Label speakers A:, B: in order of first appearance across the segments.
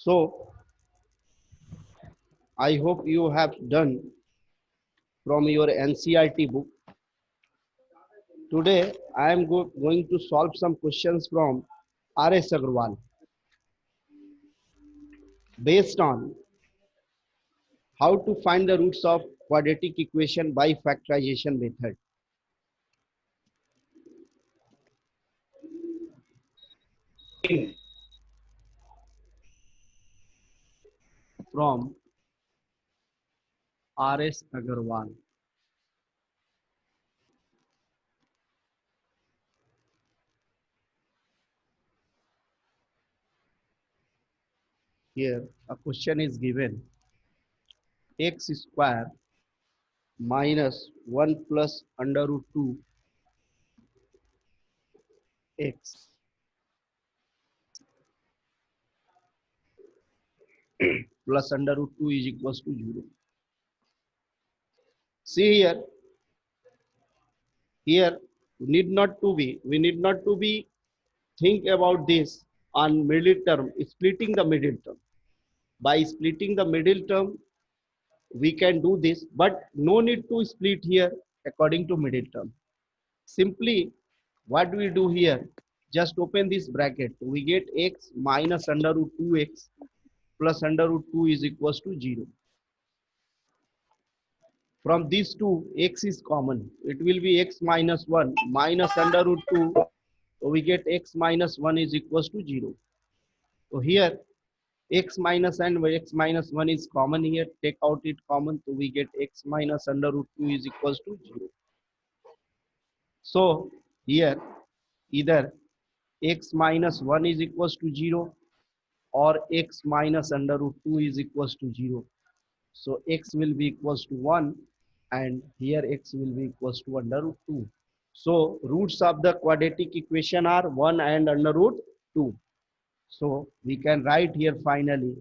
A: So I hope you have done from your NCERT book. Today I am going to solve some questions from R.S. Agarwal based on how to find the roots of quadratic equation by factorization method from R.S. Agarwal. Here a question is given: x square minus 1 plus under root 2 x plus under root 2 is equals to 0. See here we need not to be think about this on middle term, splitting the middle term. By splitting the middle term we can do this, but no need to split here according to middle term. Simply what we do here, just open this bracket, we get x minus under root 2x plus under root 2 is equals to 0. From these two, x is common. It will be x minus 1 minus under root 2. So we get x minus 1 is equals to 0. So here x minus and x minus 1 is common here. Take out it common. So we get x minus under root 2 is equals to 0. So here either x minus 1 is equals to 0 or x minus under root 2 is equals to 0. So x will be equals to 1 and here x will be equals to under root 2. So roots of the quadratic equation are 1 and under root 2. So we can write here finally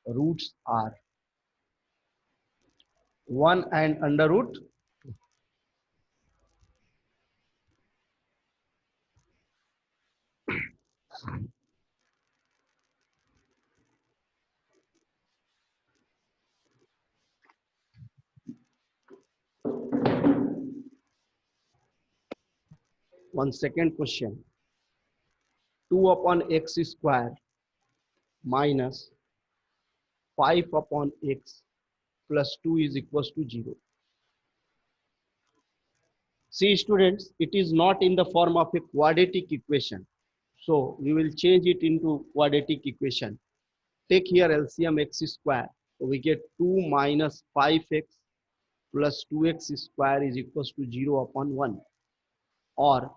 A: roots are 1 and under root 1. Second question, 2 upon x square minus 5 upon x plus 2 is equals to 0. See students, it is not in the form of a quadratic equation. So we will change it into quadratic equation. Take here LCM x square. So we get 2 minus 5x plus 2x square is equals to 0 upon 1. Or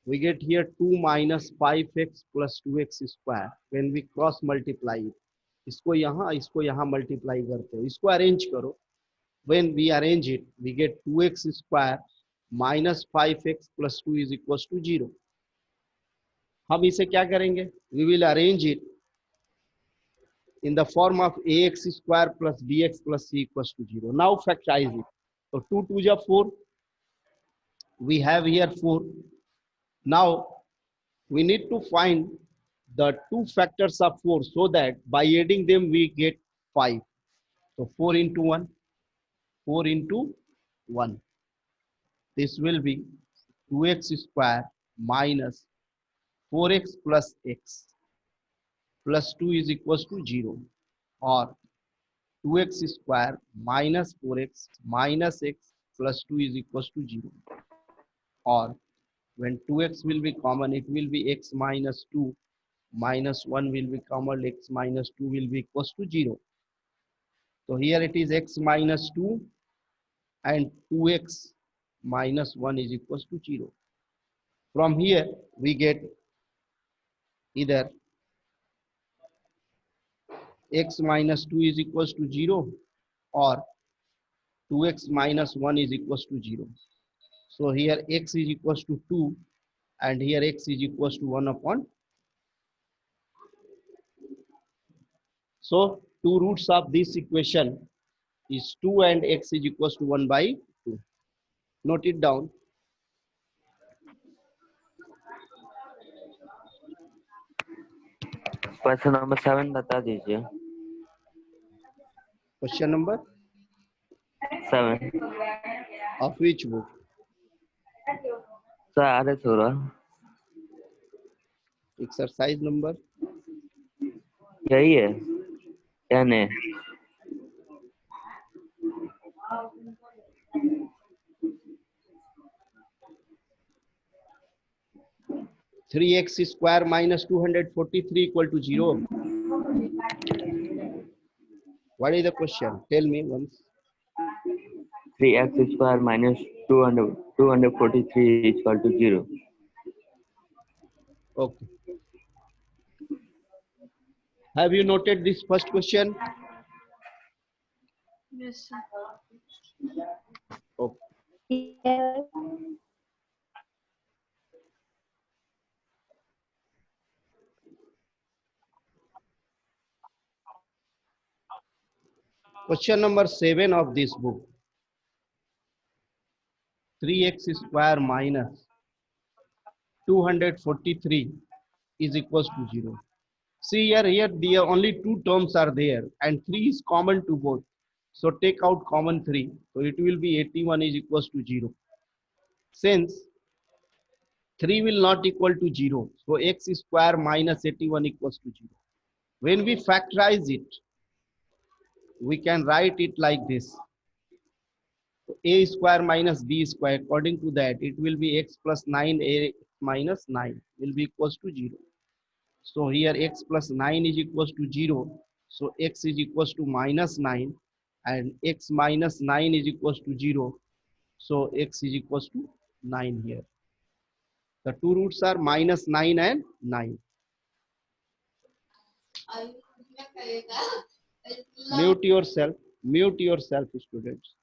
A: we get here 2 minus 5x plus 2x square. When we cross multiply it, इसको यहाँ multiply करते हो, इसको arrange करो. When we arrange it, we get 2x square minus 5x plus 2 is equals to 0. हम इसे क्या करेंगे? We will arrange it in the form of ax square plus bx plus c equals to 0. Now factorize it. So 2 2 is 4. We have here 4. Now we need to find the two factors of 4 so that by adding them we get 5. So 4 into 1, 4 into 1. This will be 2x square minus 4x plus x plus 2 is equals to 0, or 2x square minus 4x minus x plus 2 is equals to 0, or when 2x will be common it will be x minus 2 minus 1 will be common, x minus 2 will be equals to 0. So here it is x minus 2 and 2x minus 1 is equals to 0. From here we get either x minus 2 is equals to 0 or 2x minus 1 is equals to 0. So here x is equals to 2 and here x is equals to 1 upon. So two roots of this equation is 2 and x is equals to 1 by 2. Note it down.
B: Question number 7 बता दीजिए।
A: Question number
B: 7
A: of which book?
B: Sir R S हो रहा।
A: Exercise number
B: यही है क्या नहीं?
A: 3x square minus 243 equal to 0. What is the question? Tell me once.
B: 3x square minus 243 is equal to 0.
A: Okay. Have you noted this first question?
C: Yes, sir.
A: Okay.
D: Yes.
A: Question number 7 of this book. 3x square minus 243 is equals to 0. See here the only two terms are there and 3 is common to both. So take out common 3. So it will be 81 is equals to 0. Since 3 will not equal to 0. So x square minus 81 equals to 0. When we factorize it, we can write it like this. So a square minus b square, according to that, it will be x plus 9a minus 9 will be equals to 0. So here x plus 9 is equals to 0. So x is equals to minus 9 and x minus 9 is equals to 0. So x is equals to 9 here. The two roots are minus 9 and 9. Mute yourself, students.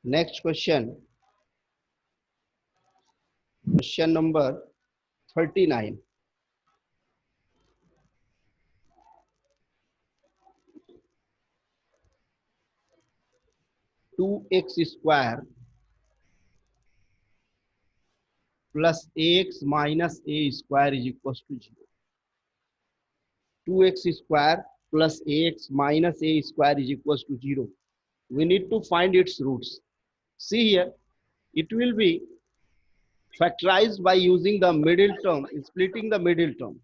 A: Next question. Question number 39. 2x square plus ax minus a square is equals to 0. 2x square plus ax minus a square is equals to 0. We need to find its roots. See here, it will be factorized by using the middle term, splitting the middle term.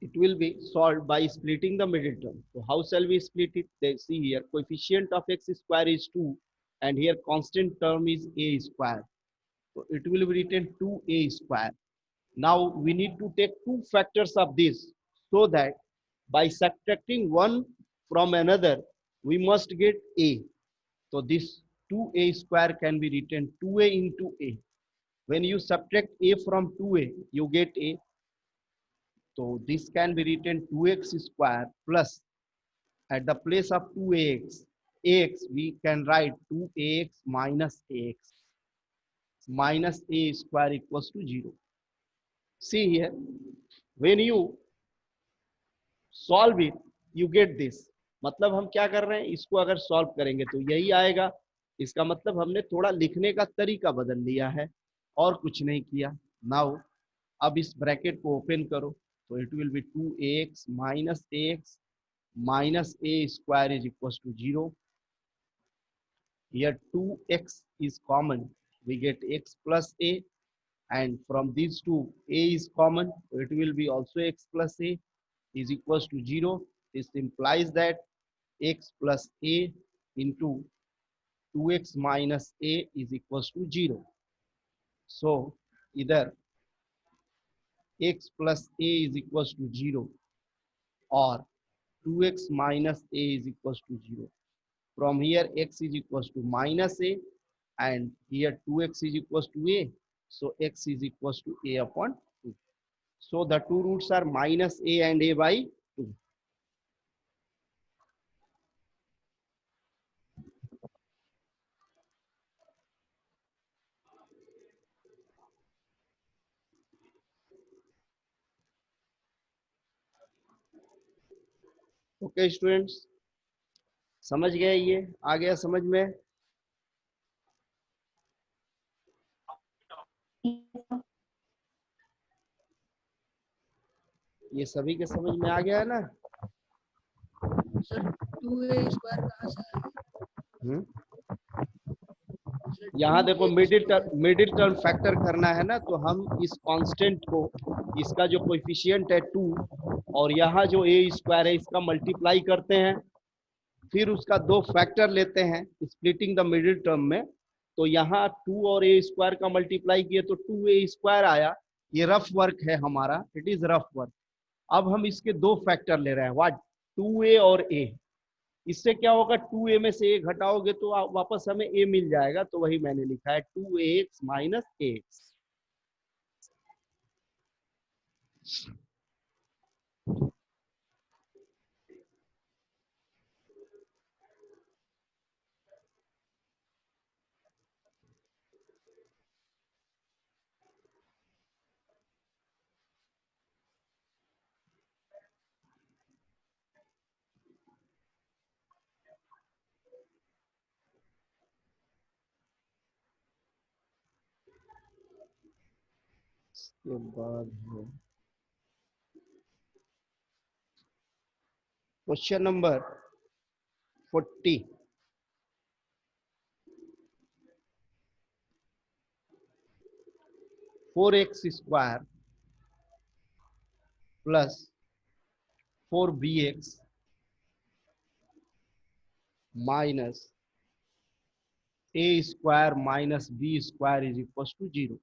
A: It will be solved by splitting the middle term. So how shall we split it? They see here, coefficient of x square is 2 and here constant term is a square. So it will be written 2a square. Now we need to take two factors of this so that by subtracting one from another, we must get a. So this 2a square can be written 2a into a. When you subtract a from 2a, you get a. So this can be written 2x square plus at the place of 2ax, we can write 2ax minus ax minus a square equals to 0. See here, when you solve it, you get this. मतलब हम क्या कर रहे हैं, इसको अगर solve करेंगे तो यही आएगा. इसका मतलब हमने थोड़ा लिखने का तरीका बदल लिया है और कुछ नहीं किया. नाउ अब इस ब्रैकेट को ओपन करो तो it will B 2ax minus ax minus a square is equals to 0. Here 2x is common, we get x plus a, and from these two a is common, so it will be also x plus a is equals to 0. This implies that x plus a into 2x minus a is equals to 0. So either x plus a is equals to 0 or 2x minus a is equals to 0. From here x is equals to minus a and here 2x is equals to a, so x is equals to a upon 2. So the two roots are minus a and a by 2. Okay students, समझ गए? ये आ गया समझ में? ये सभी के समझ में आ गया है ना?
C: सर 2a स्क्वायर कहाँ से आया?
A: यहाँ देखो मिडिल टर्म फैक्टर करना है ना, तो हम इस कांस्टेंट को, इसका जो कोएफिशिएंट है 2 और यहाँ जो a स्क्वायर है इसका मल्टीप्लाई करते हैं, फिर उसका दो फैक्टर लेते हैं स्प्लिटिंग द मिडिल टर्म में। तो यहाँ 2 और a स्क्वायर का मल्टीप्लाई किए तो 2a स्क्वायर आया। ये रफ वर्क है हमारा, इट इज रफ वर्क। अब हम इसके दो फैक्टर ले रहे हैं, व्हाट? 2a और a। इससे क्या होगा, 2a में से a घटाओगे तो वापस हमें a मिल जाएगा, तो वही मैंने लिखा है 2ax माइनस ax। के बाद है question number 40। Four x square plus 4bx minus a square minus b square is equal to 0।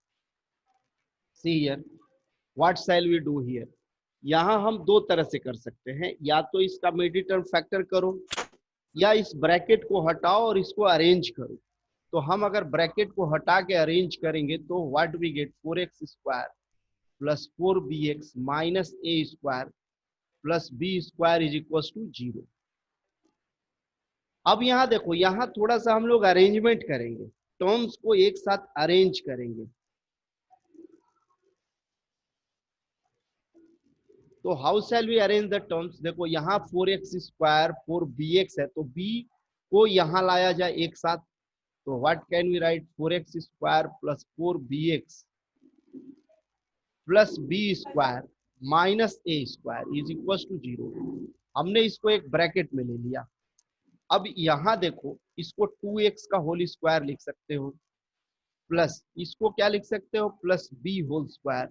A: See here, what shall we do here? यहाँ हम दो तरह से कर सकते हैं, या तो इसका मिडिल टर्म फैक्टर करो या इस ब्रैकेट को हटाओ और इसको अरेंज करो। तो हम अगर ब्रैकेट को हटा के अरेंज करेंगे तो what we get, 4x square plus 4bx minus a square plus b square is equal to 0। अब यहाँ देखो, यहाँ थोड़ा सा हम लोग अरेंजमेंट करेंगे, टर्म्स को एक साथ अरेंज करेंगे। तो how shall we arrange the terms? देखो यहाँ 4x स्क्वायर 4bx है, तो b को यहाँ लाया जाए एक साथ, तो what can we write, 4x square plus 4bx plus b square minus a square is equal to 0। हमने इसको एक ब्रैकेट में ले लिया। अब यहाँ देखो, इसको 2x का होल स्क्वायर लिख सकते हो, प्लस इसको क्या लिख सकते हो, plus b whole square.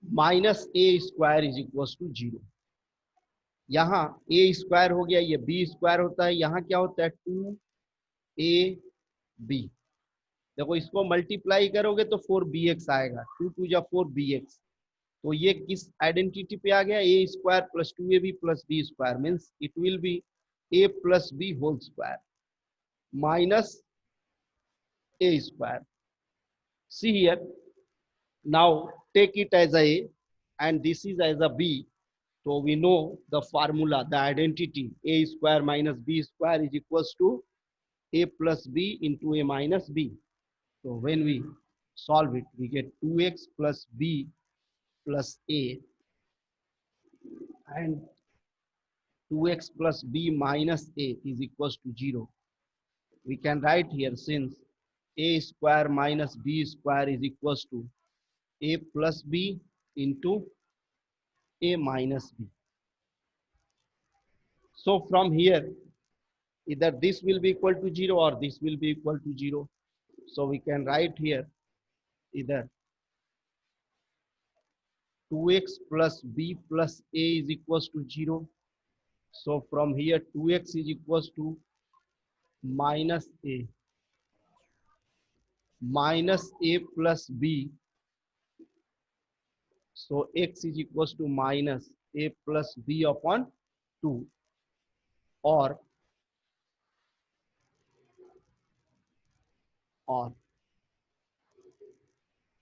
A: Minus a square is equal to 0। यहाँ a स्क्वायर हो गया, ये b स्क्वायर होता है, यहाँ क्या होता है 2ab। देखो इसको मल्टीप्लाई करोगे तो 4bx आएगा, 2 2 जा 4bx। तो ये किस आइडेंटिटी पे आ गया, a square plus 2ab plus b square means it will be a plus b whole square minus a square. See here, now take it as a and this is as a b. So we know the formula, the identity, a square minus b square is equals to a plus b into a minus b. So when we solve it, we get 2x plus b plus a and 2x plus b minus a is equals to 0. We can write here, since a square minus b square is equals to a plus b into a minus b. So from here, either this will be equal to 0 or this will be equal to 0. So we can write here either 2x plus b plus a is equals to 0. So from here 2x is equals to minus a plus b, so x is equals to minus a plus b upon 2, or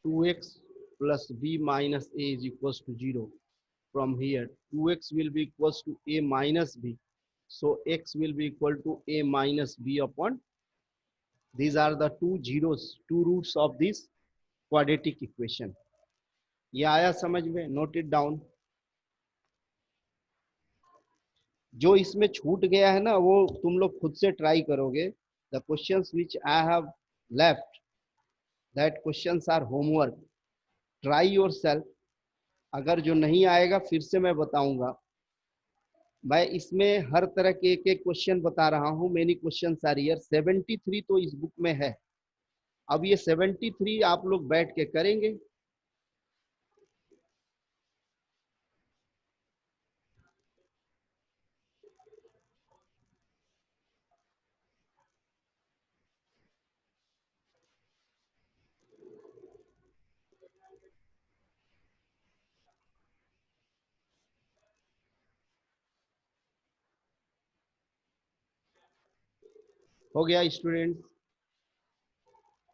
A: 2x plus b minus a is equals to 0. From here 2x will be equals to a minus b, so x will be equal to a minus b upon, these are the two zeros, two roots of this quadratic equation. ये आया समझ में? Note it down. जो इसमें छूट गया है ना वो तुम लोग खुद से ट्राई करोगे. The questions which I have left, that questions are homework. Try yourself. अगर जो नहीं आएगा फिर से मैं बताऊंगा. मैं इसमें हर तरह के एक एक क्वेश्चन बता रहा हूं. Many questions are here. 73 तो इस बुक में है. अब ये 73 आप लोग बैठ के करेंगे. हो गया students?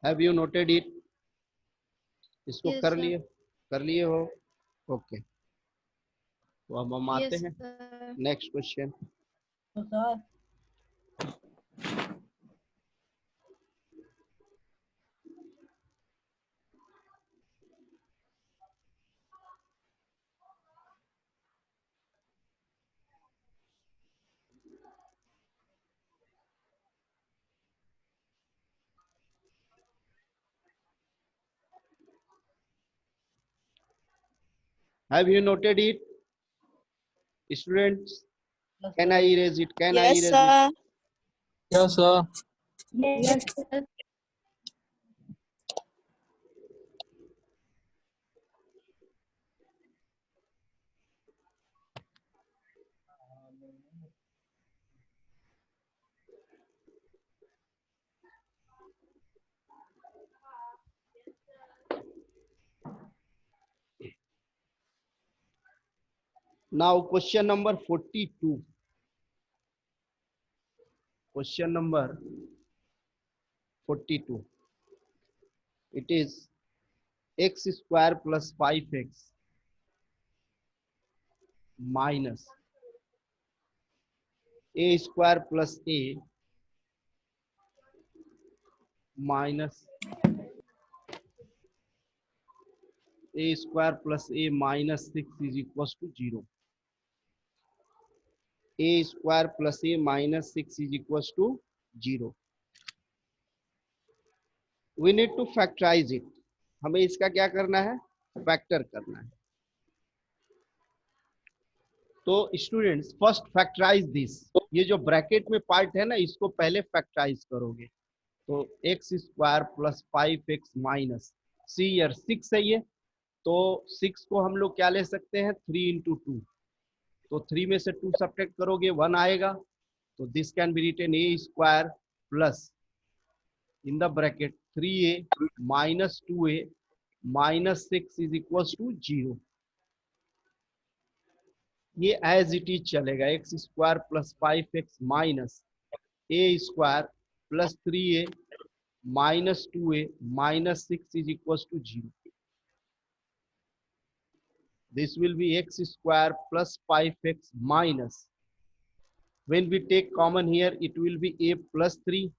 A: Have you noted it? इसको
D: Yes,
A: कर
D: sir.
A: लिए? कर लिए हो? ओके. तो अब हम आते
D: Yes,
A: हैं
D: sir.
A: Next question. Have you noted it, students? Can I erase it? Can I
E: Yes,
A: erase it?
E: sir.
F: Yes, sir.
D: Yes, sir.
A: Now question number 42. Question number 42. It is x square plus 5x minus a square plus a minus a square plus a minus 6 is equals to 0. A square plus a minus 6 is equals to 0. We need to factorize it. हमें इसका क्या करना है? Factor करना है. तो students first factorise this. ये जो ब्रैकेट में पार्ट है ना इसको पहले फैक्टराइज करोगे. तो x square plus 5x minus सी ईयर 6 है ये. तो 6 को हम लोग क्या ले सकते हैं? 3 इंटू 2. तो 3 में से 2 सब्ट्रैक्ट करोगे 1 आएगा. तो this can be written a square plus in the bracket 3a minus 2a minus 6 is equals to 0. ये एज इट इज चलेगा. X square plus 5x minus a square plus 3a minus 2a minus 6 is equals to 0. This will be x square plus 5x minus. When we take common here, it will be a plus 3.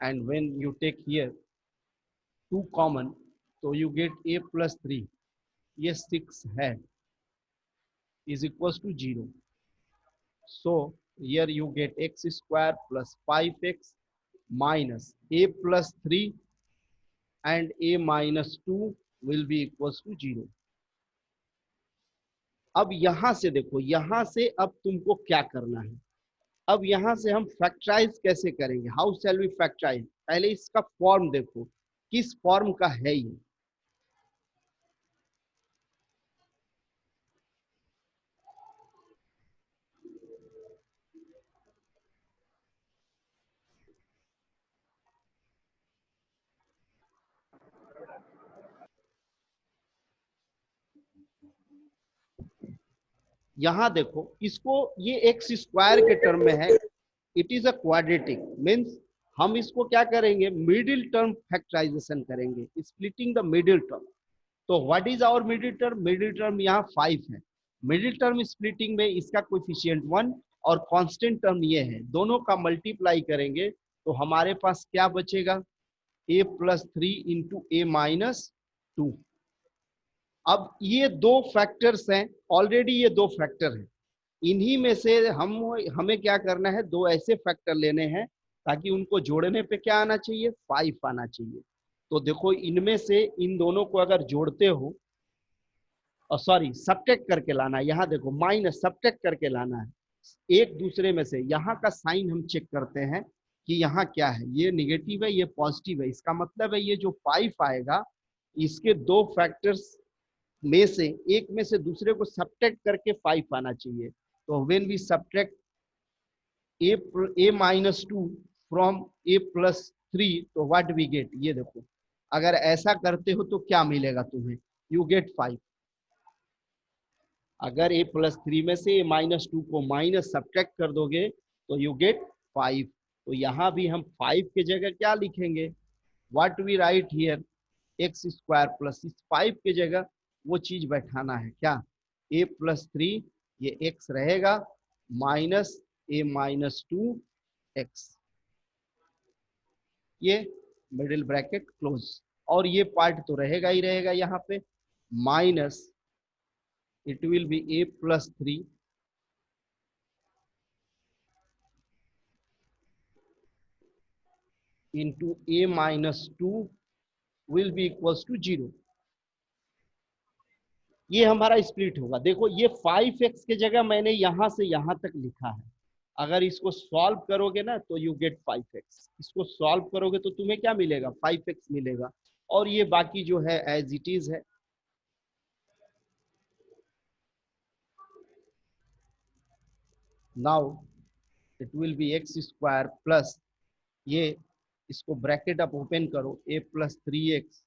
A: And when you take here 2 common, so you get a plus 3. Yes, 6 है is equals to 0. So here you get x square plus 5x minus a plus 3 and a minus 2 will be equals to 0. अब यहां से देखो, यहां से अब तुमको क्या करना है? अब यहां से हम फैक्टराइज कैसे करेंगे? How shall we factorise? पहले इसका फॉर्म देखो, किस फॉर्म का है ये. यहां देखो इसको, ये एक्स स्क्वायर के टर्म में है, it is a quadratic, means हम इसको क्या करेंगे, मिडिल टर्म फैक्टराइजेशन करेंगे, स्प्लिटिंग द मिडिल टर्म। तो what is our middle term, middle term यहाँ 5 है। मिडिल टर्म स्प्लिटिंग में इसका कोफिशिएंट 1 और कांस्टेंट टर्म ये है, दोनों का मल्टीप्लाई करेंगे तो हमारे पास क्या बचेगा, a plus 3 into A minus 2। अब ये दो फैक्टर्स हैं, ऑलरेडी ये दो फैक्टर हैं, इन्हीं में से हमें क्या करना है, दो ऐसे फैक्टर लेने हैं ताकि उनको जोड़ने पे क्या आना चाहिए, 5 आना चाहिए। तो देखो इनमें से इन दोनों को अगर जोड़ते हो, और सॉरी सब्ट्रैक्ट करके लाना है, यहाँ देखो माइनस सब्ट्रैक्ट करके लाना है एक दूसरे में से। यहाँ का साइन हम चेक करते हैं कि यहाँ क्या है, ये निगेटिव है ये पॉजिटिव है, इसका मतलब है ये जो 5 आएगा इसके दो फैक्टर्स में से एक में से दूसरे को सब्ट्रैक्ट करके 5 आना चाहिए। तो when we subtract a minus 2 from a plus 3, तो व्हाट वी गेट, ये देखो अगर ऐसा करते हो तो क्या मिलेगा तुम्हें, यू गेट 5। अगर a प्लस 3 में से a माइनस 2 को माइनस सब्ट्रैक्ट कर दोगे तो यू गेट 5। तो यहाँ भी हम 5 के जगह क्या लिखेंगे, what we write here, x square plus, इस 5 के जगह वो चीज बैठाना है क्या, a प्लस 3 ये x रहेगा माइनस a माइनस 2 एक्स, ये मिडिल ब्रैकेट क्लोज, और ये पार्ट तो रहेगा ही रहेगा यहाँ पे, minus it will be a plus 3 into a minus 2 will be equals to 0। ये हमारा स्प्लिट होगा। देखो ये 5x के जगह मैंने यहां से यहां तक लिखा है, अगर इसको सॉल्व करोगे ना तो यू गेट 5x, इसको सॉल्व करोगे तो तुम्हें क्या मिलेगा, 5x मिलेगा, और ये बाकी जो है एज इट इज है। Now it will be x square plus, ये इसको ब्रैकेट अप ओपन करो, a plus 3x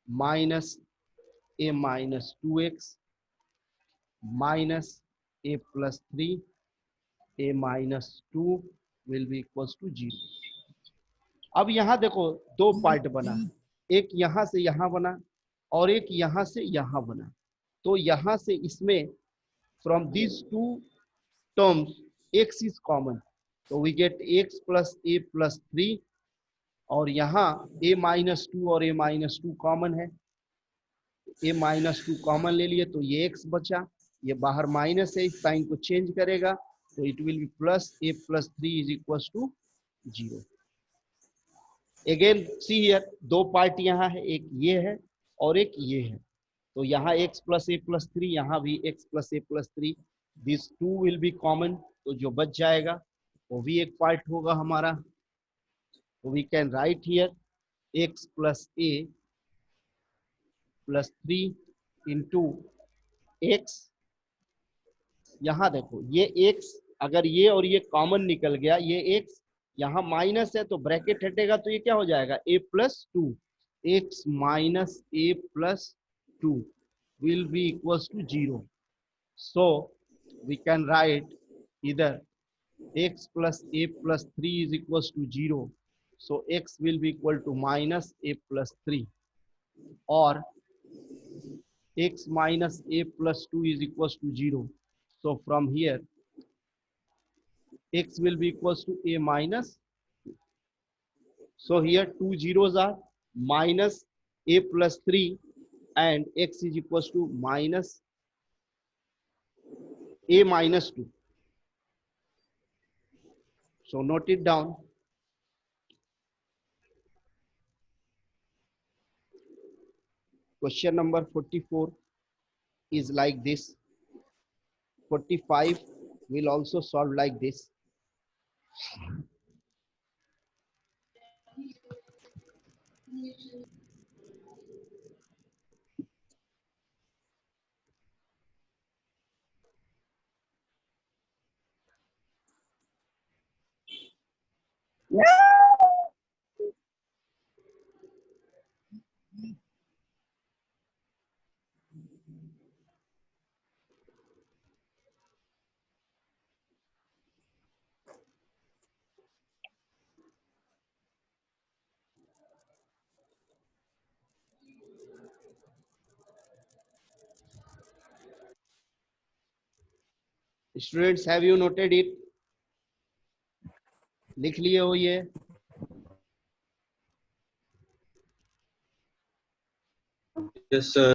A: minus a minus 2x minus a plus 3 a minus 2 will be equals to 0। अब यहाँ देखो दो पार्ट बना, एक यहाँ से यहाँ बना और एक यहाँ से यहाँ बना। तो यहाँ से इसमें from this two terms x is common, तो we get x plus a plus 3, और यहाँ a माइनस 2 और a माइनस 2 कॉमन है, a माइनस 2 कॉमन ले लिए तो ये x बचा, ये बाहर माइनस है, इस साइन को चेंज करेगा तो it will be plus a plus 3 is equal to 0। Again see here, दो पार्ट यहाँ है, एक ये है और एक ये है, तो यहाँ x प्लस a प्लस 3, यहाँ भी x plus a plus 3, this two will be common, तो जो बच जाएगा वो भी एक पार्ट होगा हमारा। तो we can write here x plus a plus 3 into x, यहाँ देखो ये x, अगर ये और ये कॉमन निकल गया, ये x यहाँ माइनस है तो ब्रैकेट हटेगा तो ये क्या हो जाएगा, a plus 2, x minus a plus 2 will be equals to 0। So we can write either x plus a plus 3 is equals to 0, so x will be equal to minus a plus 3, or x minus a plus 2 is equals to 0, so from here x will be equals to a minus, so here two zeros are minus a plus 3 and x is equals to minus a minus 2, so note it down। Question number 44 is like this, 45 will also solve like this। Students have you noted it? लिख लिए हो ये?
F: Yes, sir.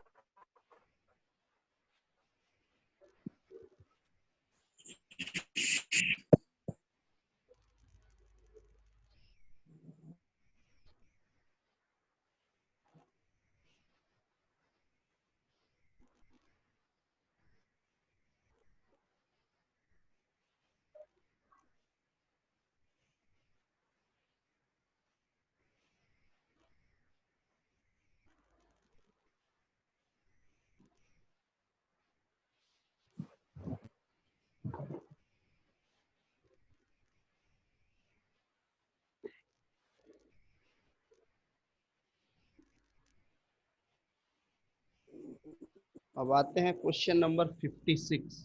A: अब आते हैं question number 56।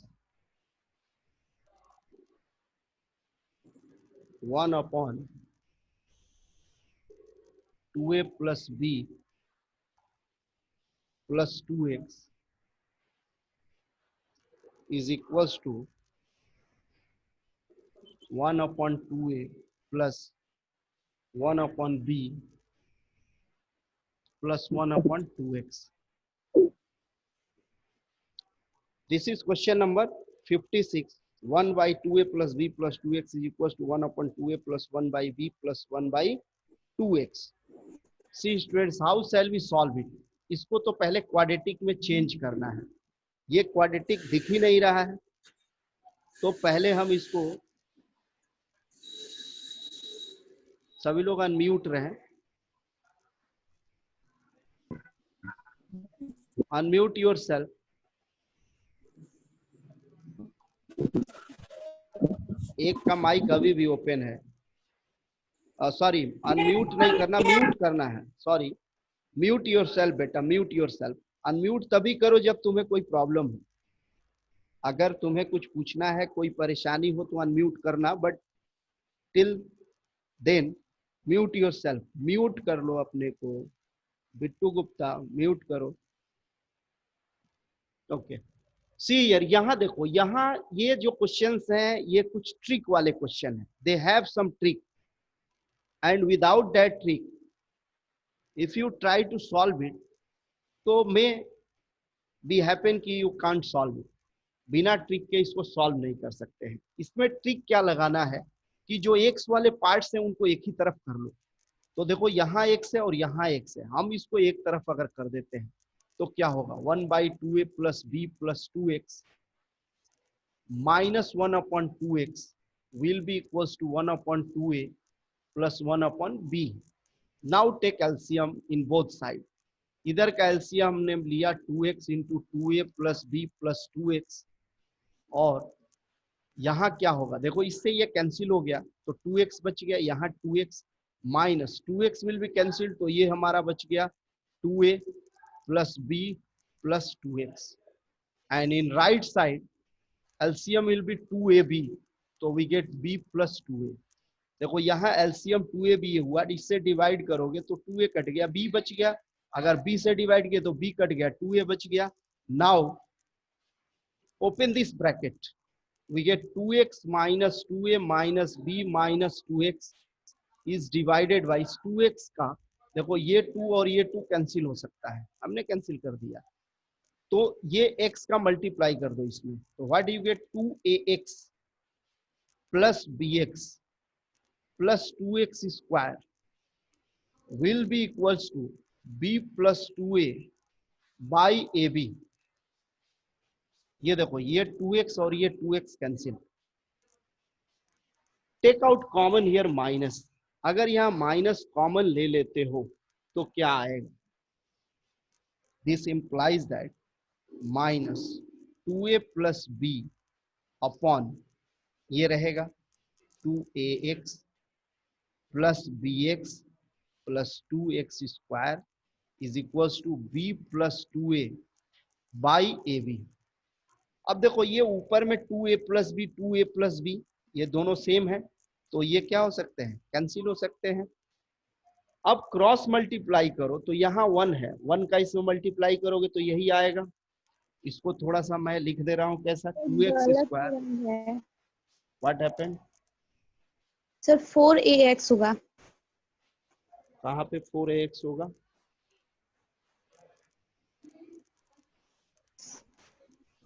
A: 1/2a plus b plus 2x is equals to 1/2a plus 1/b plus 1/2x. This is question number 56. 1/2a plus b plus 2x is equals to 1/2a plus 1/b plus 1/2x. See students, how shall we solve it? इसको तो पहले quadratic में change करना है। ये quadratic दिख ही नहीं रहा है, तो पहले हम इसको, सभी लोग अनम्यूट रहें, अनम्यूट योरसेल्फ। एक का माइक अभी भी ओपन है, सॉरी अनम्यूट नहीं करना, म्यूट करना है, सॉरी म्यूट योरसेल्फ बेटा, म्यूट योरसेल्फ। अनम्यूट तभी करो जब तुम्हें कोई प्रॉब्लम हो। अगर तुम्हें कुछ पूछना है, कोई परेशानी हो तो अनम्यूट करना, but till then mute yourself. Mute कर लो अपने को, बिट्टू गुप्ता म्यूट करो। ओके सी यार, यहाँ देखो, यहाँ ये जो क्वेश्चंस हैं ये कुछ ट्रिक वाले क्वेश्चन हैं। They have some trick and without that trick if you try to solve it तो मे बी हैपन कि यू कांट सॉल्व इट। बिना ट्रिक के इसको सॉल्व नहीं कर सकते हैं। इसमें ट्रिक क्या लगाना है कि जो एक्स वाले पार्ट्स हैं उनको एक ही तरफ कर लो। तो देखो यहाँ एक्स है और यहाँ एक्स है, हम इसको एक तरफ अगर कर देते हैं तो क्या होगा, 1/2a plus b plus 2x minus 1/2x will be equals to 1/2a plus 1/b. Now take LCM in both sides. इधर का LCM हमने लिया 2x into 2a plus b plus 2x, और यहाँ क्या होगा, देखो इससे ये कैंसिल हो गया तो 2x बच गया, यहाँ 2x minus 2x will be cancel, तो ये हमारा बच गया 2a plus b plus 2x, and in right side LCM will be 2ab, तो we get b plus 2a। देखो यहाँ LCM 2ab हुआ, इससे डिवाइड करोगे तो 2a कट गया, b बच गया, अगर b से डिवाइड किया तो b कट गया, 2a बच गया। Now open this bracket, we get 2x minus 2a minus b minus 2x is divided by 2x का, देखो ये 2 और ये 2 कैंसिल हो सकता है, हमने कैंसिल कर दिया, तो ये x का मल्टीप्लाई कर दो इसमें, तो what you get 2ax plus bx plus 2x square will be equals to b plus 2a by ab। ये देखो ये 2x और ये 2x cancel. Take out common here minus, अगर यहाँ माइनस कॉमन ले लेते हो तो क्या आएगा, this implies that minus 2a plus b upon ये रहेगा 2ax plus bx plus 2x square is equals to b plus 2a by ab। अब देखो ये ऊपर में 2a plus b 2a plus b ये दोनों सेम है, तो ये क्या हो सकते हैं, कैंसिल हो सकते हैं। अब क्रॉस मल्टीप्लाई करो तो यहाँ 1 है, 1 का इसमें मल्टीप्लाई करोगे तो यही आएगा, इसको थोड़ा सा मैं लिख दे रहा हूँ कैसा, 2x स्क्वायर,
D: है
A: व्हाट हैपेंड,
D: सर 4ax होगा।
A: कहाँ पे 4ax होगा,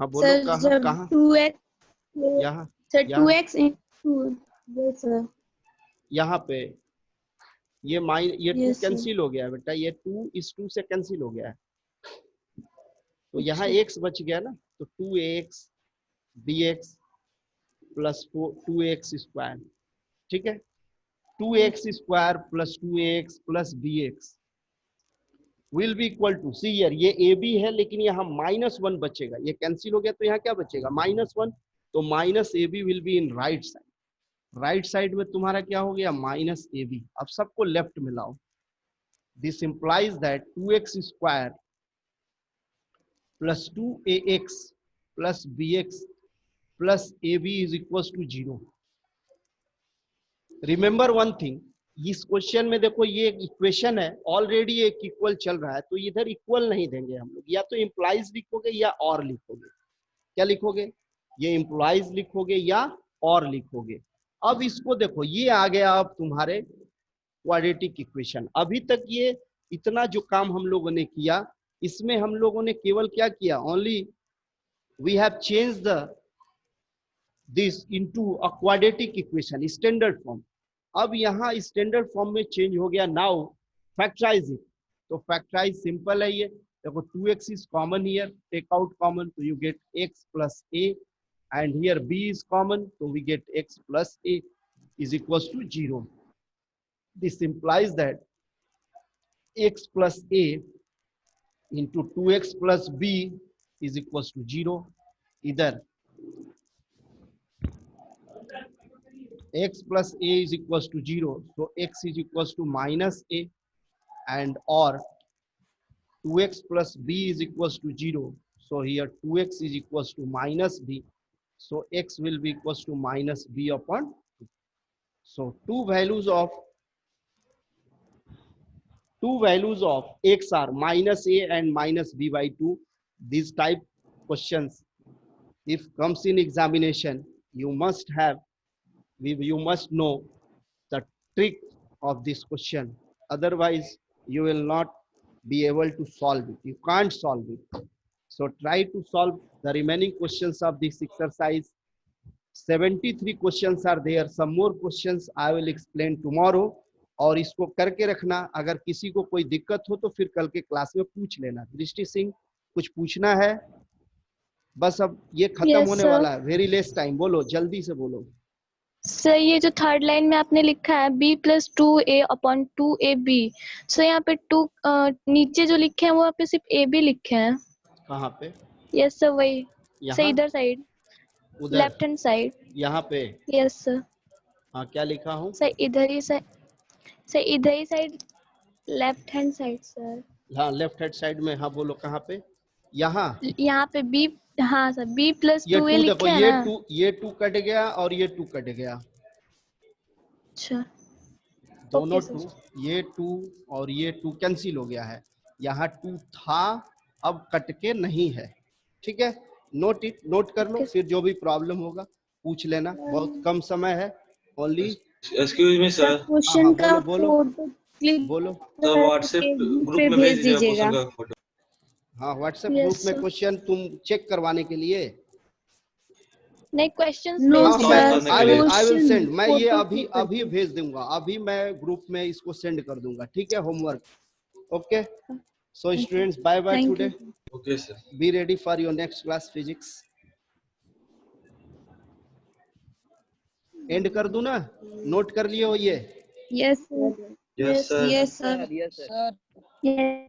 A: हाँ बोलो
D: सर
A: कहाँ
D: जब
A: कहाँ,
D: 2x,
A: यहाँ
D: सर
A: यहाँ
D: 2x into, यस सर,
A: यहाँ पे ये ये 2
D: यस सर,
A: कैंसिल हो गया है बेटा, ये 2 इस 2 से कैंसिल हो गया है, तो यहाँ
D: अच्छा,
A: x बच गया ना, तो 2ax bx plus 2x square, ठीक है, 2x square plus 2ax plus bx will be equal to, see here ये ए बी है लेकिन यहाँ -1 बचेगा, ये कैंसिल हो गया तो यहाँ क्या बचेगा -1, तो minus a b will be in right side, right side में तुम्हारा क्या हो गया माइनस ए बी, अब सबको लेफ्ट में लाओ, this implies that 2x square plus 2ax plus bx plus ab is equal to 0। Remember one thing, इस क्वेश्चन में देखो ये इक्वेशन है, ऑलरेडी एक इक्वल चल रहा है, तो इधर इक्वल नहीं देंगे हम लोग, या तो इम्प्लाइज लिखोगे या और लिखोगे, क्या लिखोगे, ये इम्प्लाइज लिखोगे या और लिखोगे। अब इसको देखो ये आ गया अब तुम्हारे क्वाड्रेटिक इक्वेशन, अभी तक ये इतना जो काम हम लोगों ने किया, इसमें हम लोगों ने केवल क्या किया, only we have change the this into a quadratic equation standard form, अब यहाँ स्टैंडर्ड फॉर्म में चेंज हो गया, नाउ फैक्टराइज इट, तो फैक्टराइज सिंपल है, ये देखो 2x is common here, take out common, तो you get x plus a, and here b is common, so we get x plus a is equals to 0. This implies that x plus a into 2x plus b is equals to 0. Either x plus a is equals to 0, so x is equals to minus a, and or 2x plus b is equals to 0, so here 2x is equals to minus b, so x will be equals to minus b upon 2. So two values of x are minus a and minus b by 2. These type questions, if comes in examination, you must know the trick of this question, otherwise you will not be able to solve it, you can't solve it. So try to solve the remaining questions of this exercise. 73 questions are there, some more questions I will explain tomorrow, और इसको करके रखना, अगर किसी को कोई दिक्कत हो तो फिर कल के क्लास में पूछ लेना। दृष्टि सिंह कुछ पूछना है, बस अब ये खत्म
D: यस
A: होने
D: सर।
A: वाला है, वेरी लेस टाइम, बोलो जल्दी से बोलो।
D: सर ये जो थर्ड लाइन में आपने लिखा है b plus 2a upon 2ab, sir यहाँ पे 2 नीचे जो लिखे हैं वो आप सिर्फ ab लिखे हैं।
A: कहाँ पे?
D: यस सर वही, सर
A: यहाँ
D: इधर साइड,
A: उधर
D: लेफ्ट हैंड साइड।
A: यहाँ पे?
D: Yes sir.
A: हाँ क्या लिखा हूँ?
D: सर इधर ही साइड, सर इधर ही side, left hand side sir.
A: हाँ लेफ्ट हैंड साइड में, हाँ बोलो कहाँ पे? यहाँ
D: यहाँ पे b, हाँ सर b प्लस
A: ये
D: 2a
A: 2 देखो,
D: लिखे हैं ना।
A: ये 2 कट गया और ये 2 कट गया,
D: अच्छा
A: दोनों
D: ओके
A: 2,
D: सर।
A: ये 2 और ये 2 कैंसिल हो गया है, यहाँ 2 था अब कट के नहीं है, ठीक है, नोट कर लो,
D: ओके
A: फिर जो भी प्रॉब्लम होगा पूछ लेना, बहुत कम समय है, only.
F: Excuse me
D: sir
F: sir,
D: question का
A: बोलो
D: फोटो क्लिक
A: बोलो।
F: सर व्हाट्सएप
D: करके ग्रुप
F: ग्रुप
D: पे
F: में भेज
D: भेज
F: दीजिएगा
D: दीजिएगा।
F: क्वेश्चन का फोटो।
A: हाँ व्हाट्सएप ग्रुप
D: यस
A: में
D: सर।
A: क्वेश्चन तुम चेक करवाने के लिए,
D: नहीं क्वेश्चंस
A: हाँ
F: नो
A: मैं
F: सर,
A: आई विल सेंड, मैं ये
D: फोटो
A: अभी
D: क्लिक करके।
A: अभी भेज दूंगा, अभी मैं ग्रुप में इसको सेंड कर दूंगा, ठीक है, homework, okay. So students bye bye
D: thank
A: today,
D: you.
F: Okay sir.
A: Be ready for your next class physics. End कर दूं ना, नोट कर लिए हो ये?
D: Yes sir.
F: Yes sir.
C: Yes sir.
D: Yes.